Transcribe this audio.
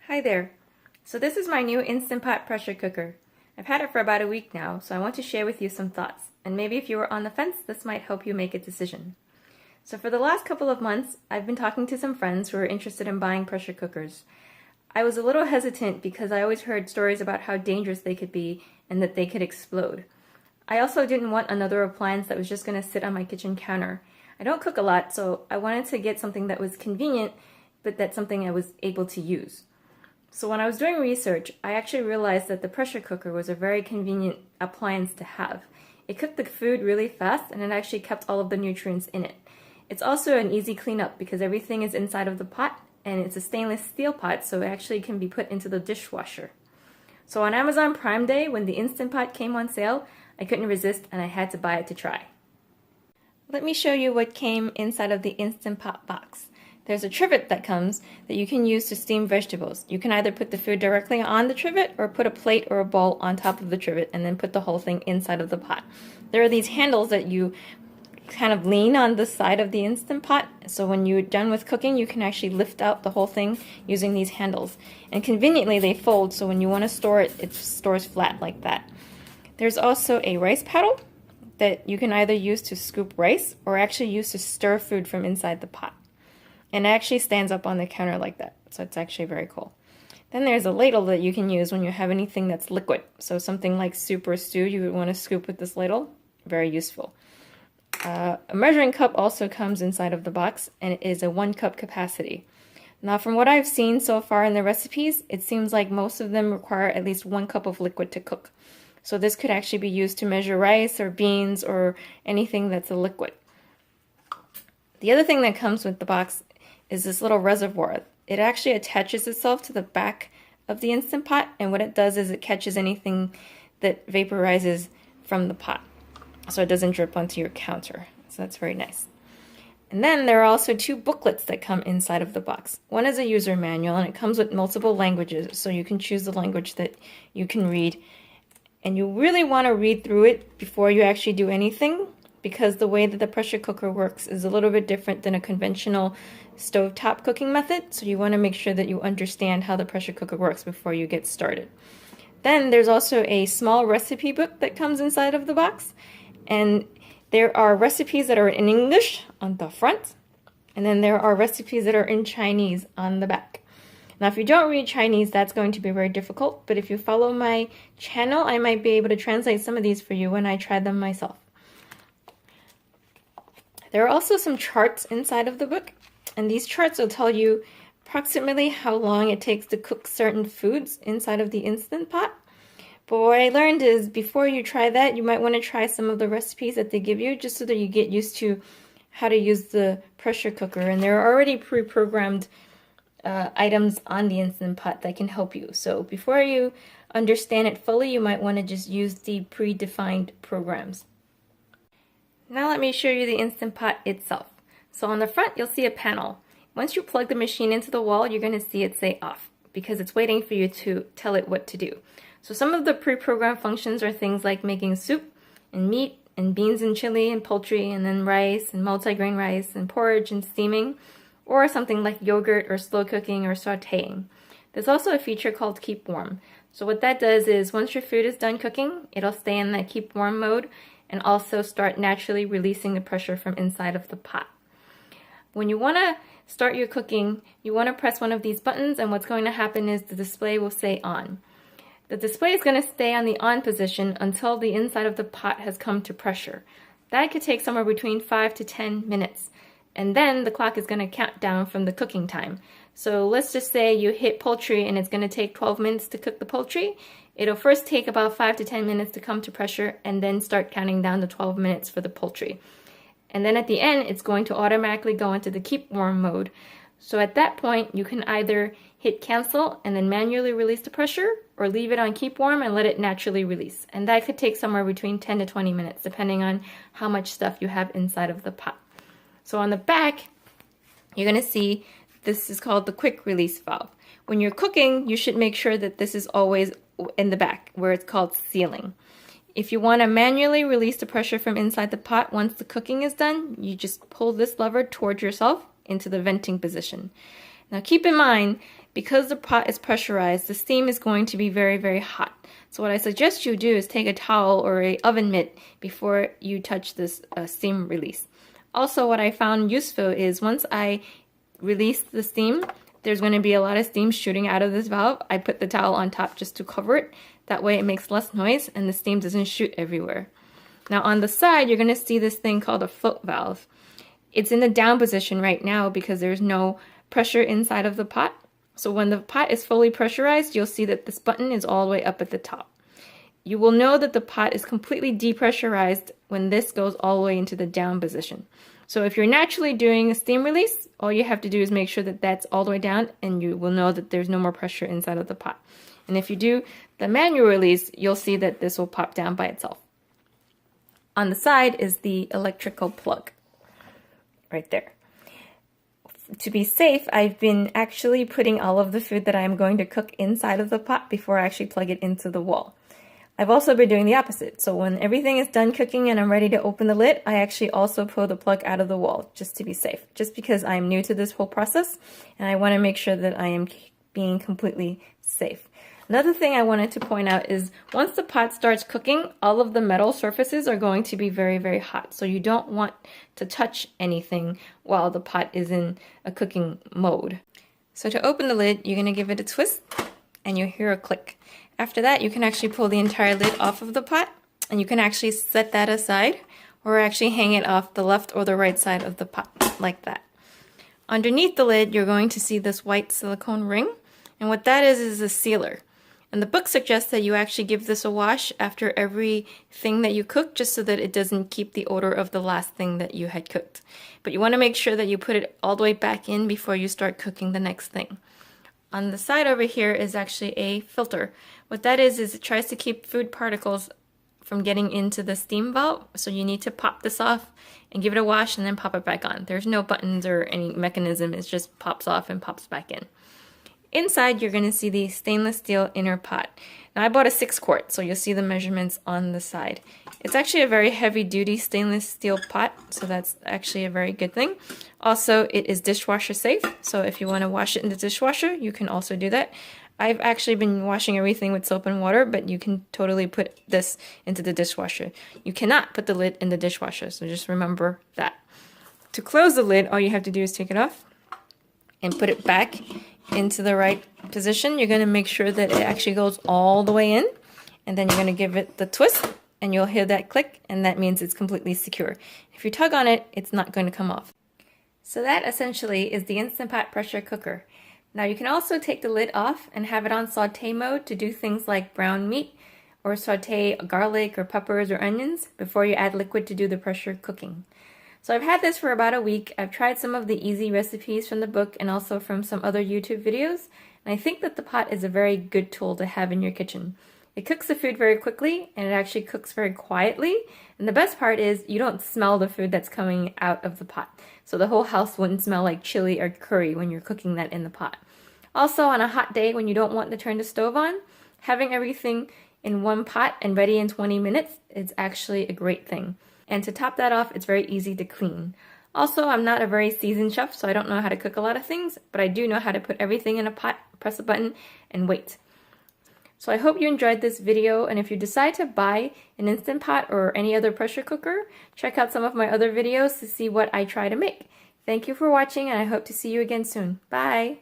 Hi there. So this is my new Instant Pot pressure cooker. I've had it for about a week now, so I want to share with you some thoughts, and maybe if you were on the fence, this might help you make a decision. So for the last couple of months, I've been talking to some friends who are interested in buying pressure cookers. I was a little hesitant because I always heard stories about how dangerous they could be and that they could explode. I also didn't want another appliance that was just going to sit on my kitchen counter. I don't cook a lot, so I wanted to get something that was convenient, but that's something I was able to use. So when I was doing research, I actually realized that the pressure cooker was a very convenient appliance to have. It cooked the food really fast and it actually kept all of the nutrients in it. It's also an easy cleanup because everything is inside of the pot and it's a stainless steel pot, so it actually can be put into the dishwasher. So on Amazon Prime Day, when the Instant Pot came on sale, I couldn't resist and I had to buy it to try. Let me show you what came inside of the Instant Pot box. There's a trivet that comes that you can use to steam vegetables. You can either put the food directly on the trivet or put a plate or a bowl on top of the trivet and then put the whole thing inside of the pot. There are these handles that you kind of lean on the side of the Instant Pot, so when you're done with cooking you can actually lift out the whole thing using these handles. And conveniently they fold, so when you want to store it, it stores flat like that. There's also a rice paddle that you can either use to scoop rice or actually use to stir food from inside the pot. And it actually stands up on the counter like that, so it's actually very cool. Then there's a ladle that you can use when you have anything that's liquid. So something like soup or stew you would want to scoop with this ladle. Very useful. A measuring cup also comes inside of the box, and it is a 1 cup capacity. Now from what I've seen so far in the recipes, it seems like most of them require at least 1 cup of liquid to cook. So this could actually be used to measure rice or beans or anything that's a liquid. The other thing that comes with the box is this little reservoir. It actually attaches itself to the back of the Instant Pot, and what it does is it catches anything that vaporizes from the pot, so it doesn't drip onto your counter. So that's very nice. And then there are also 2 booklets that come inside of the box. One is a user manual, and it comes with multiple languages, so you can choose the language that you can read. And you really want to read through it before you actually do anything, because the way that the pressure cooker works is a little bit different than a conventional stovetop cooking method, so you want to make sure that you understand how the pressure cooker works before you get started. Then there's also a small recipe book that comes inside of the box, and there are recipes that are in English on the front, and then there are recipes that are in Chinese on the back. Now if you don't read Chinese, that's going to be very difficult, but if you follow my channel, I might be able to translate some of these for you when I try them myself. There are also some charts inside of the book, and these charts will tell you approximately how long it takes to cook certain foods inside of the Instant Pot. But what I learned is before you try that, you might want to try some of the recipes that they give you just so that you get used to how to use the pressure cooker. And there are already pre-programmed items on the Instant Pot that can help you. So before you understand it fully, you might want to just use the predefined programs. Now let me show you the Instant Pot itself. So on the front, you'll see a panel. Once you plug the machine into the wall, you're going to see it say off because it's waiting for you to tell it what to do. So some of the pre-programmed functions are things like making soup and meat and beans and chili and poultry and then rice and multigrain rice and porridge and steaming, or something like yogurt or slow cooking or sauteing. There's also a feature called keep warm. So what that does is once your food is done cooking, it'll stay in that keep warm mode and also start naturally releasing the pressure from inside of the pot. When you want to start your cooking, you want to press one of these buttons, and what's going to happen is the display will say on. The display is going to stay on the on position until the inside of the pot has come to pressure. That could take somewhere between 5 to 10 minutes, and then the clock is going to count down from the cooking time. So let's just say you hit poultry and it's going to take 12 minutes to cook the poultry. It'll first take about 5 to 10 minutes to come to pressure and then start counting down to 12 minutes for the poultry. And then at the end, it's going to automatically go into the keep warm mode. So at that point, you can either hit cancel and then manually release the pressure, or leave it on keep warm and let it naturally release. And that could take somewhere between 10 to 20 minutes, depending on how much stuff you have inside of the pot. So on the back, you're going to see this is called the quick release valve. When you're cooking, you should make sure that this is always in the back, where it's called sealing. If you want to manually release the pressure from inside the pot once the cooking is done, you just pull this lever towards yourself into the venting position. Now keep in mind, because the pot is pressurized, the steam is going to be very, very hot. So what I suggest you do is take a towel or a oven mitt before you touch this steam release. Also, what I found useful is once I release the steam, there's going to be a lot of steam shooting out of this valve. I put the towel on top just to cover it. That way it makes less noise and the steam doesn't shoot everywhere. Now on the side, you're going to see this thing called a float valve. It's in the down position right now because there's no pressure inside of the pot. So when the pot is fully pressurized, you'll see that this button is all the way up at the top. You will know that the pot is completely depressurized when this goes all the way into the down position. So if you're naturally doing a steam release, all you have to do is make sure that that's all the way down and you will know that there's no more pressure inside of the pot. And if you do the manual release, you'll see that this will pop down by itself. On the side is the electrical plug, right there. To be safe, I've been actually putting all of the food that I'm going to cook inside of the pot before I actually plug it into the wall. I've also been doing the opposite. So when everything is done cooking and I'm ready to open the lid, I actually also pull the plug out of the wall just to be safe. Just because I'm new to this whole process and I want to make sure that I am being completely safe. Another thing I wanted to point out is once the pot starts cooking, all of the metal surfaces are going to be very, very hot. So you don't want to touch anything while the pot is in a cooking mode. So to open the lid, you're going to give it a twist and you'll hear a click. After that, you can actually pull the entire lid off of the pot and you can actually set that aside or actually hang it off the left or the right side of the pot like that. Underneath the lid, you're going to see this white silicone ring, and what that is a sealer. And the book suggests that you actually give this a wash after every thing that you cook just so that it doesn't keep the odor of the last thing that you had cooked. But you want to make sure that you put it all the way back in before you start cooking the next thing. On the side over here is actually a filter. What that is it tries to keep food particles from getting into the steam valve. So you need to pop this off and give it a wash and then pop it back on. There's no buttons or any mechanism. It just pops off and pops back in. Inside, you're going to see the stainless steel inner pot. Now, I bought a 6-quart, so you'll see the measurements on the side. It's actually a very heavy-duty stainless steel pot, so that's actually a very good thing. Also, it is dishwasher safe, so if you want to wash it in the dishwasher, you can also do that. I've actually been washing everything with soap and water, but you can totally put this into the dishwasher. You cannot put the lid in the dishwasher, so just remember that. To close the lid, all you have to do is take it off and put it back into the right position. You're going to make sure that it actually goes all the way in, and then you're going to give it the twist and you'll hear that click, and that means it's completely secure. If you tug on it, it's not going to come off. So that essentially is the Instant Pot pressure cooker. Now you can also take the lid off and have it on saute mode to do things like brown meat or saute garlic or peppers or onions before you add liquid to do the pressure cooking. So I've had this for about a week. I've tried some of the easy recipes from the book and also from some other YouTube videos, and I think that the pot is a very good tool to have in your kitchen. It cooks the food very quickly and it actually cooks very quietly, and the best part is you don't smell the food that's coming out of the pot. So the whole house wouldn't smell like chili or curry when you're cooking that in the pot. Also, on a hot day when you don't want to turn the stove on, having everything in one pot and ready in 20 minutes is actually a great thing. And to top that off, it's very easy to clean. Also, I'm not a very seasoned chef, so I don't know how to cook a lot of things, but I do know how to put everything in a pot, press a button, and wait. So I hope you enjoyed this video, and if you decide to buy an Instant Pot or any other pressure cooker, check out some of my other videos to see what I try to make. Thank you for watching, and I hope to see you again soon. Bye!